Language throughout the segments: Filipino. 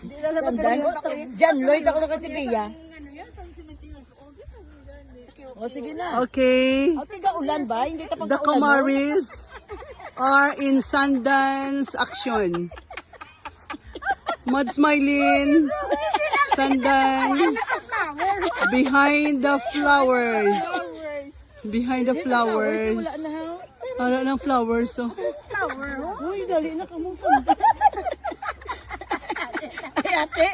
Diyan, Lloyd, ako na kasi Bea. O, sige na. Okay. O, tiga ulan ba? Hindi ka The Comaris are in Sundance action. Mud Smilin, Sundance, behind the flowers. Behind the flowers. Para ng flowers, oh. Uy, dali na kamusan. Ay, ate.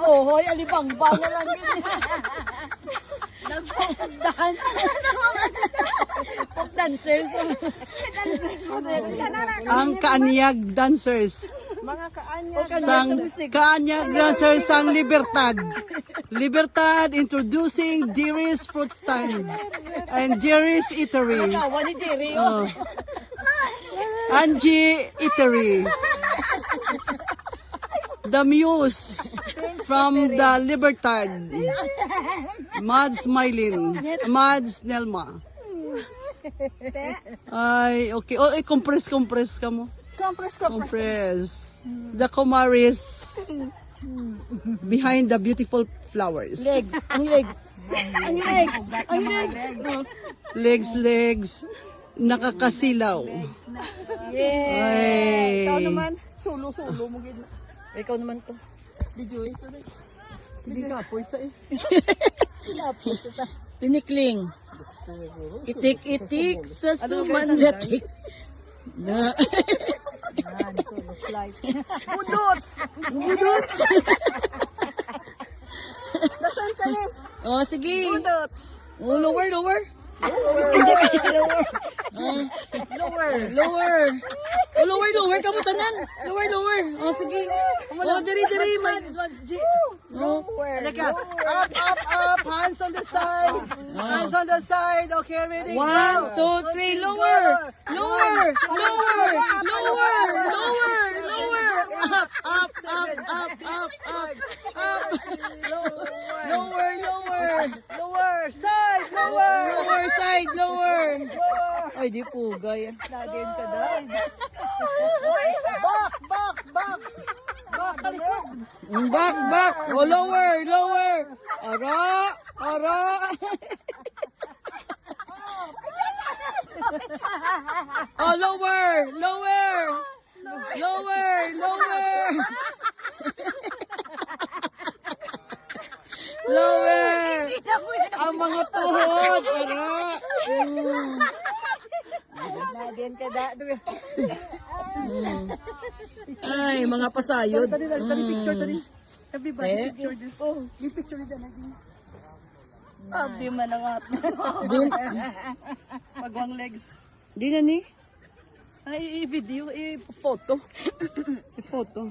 Ohoy, alibang-bang na lang yun. Nagpupagdance. Pag-dancers. Ang Kaanyag dancers. Mga kaanyag. Kaanyag dancers ang Libertad. Libertad introducing Jerry's Fruit Stand and Jerry's Eatery. Asawa ni Jerry. Oh. Angie Eatery. The Muse from the Libertad. Mads Mylin. Mads Nelma. Ay, okay. Oh, compress ka mo. Compress. The Comaris behind the beautiful flowers. Legs. Ang legs. Ang legs. Ang legs. Legs. Nakakasilaw. Yeah. Ay. Ikaw naman. Sulo mo gina. Ikaw naman to. Video ito. Hindi ka po isa eh. Tinikling. Itik-itik sa sumandatik. Na. Budots! Budots! Nasaan ka ni? Oh, sige. Budots! Oh, lower. Lower. Lower. Kamu tanan. Lower. Oh, sige. Oh, diri. Lower. Up. Hands on the side. Hands on the side. Okay, ready? 1, 2, 3, lower. Up. Lower. Side. Lower. Ay, di pugay. Nadin ka dahil. Back. Back, talikod. Back. Oh, lower. Ara. Oh, lower. Lower. Ang mga tuhod. Ara. Nadin ka dahil. Ay, mga pasayod. Tadi picture tadi. Everybody picture. Oh, yung picture din lagi. Abi man nga. Din. Pagwang legs. Di na ni. Ay, i-video, i-photo. Photo.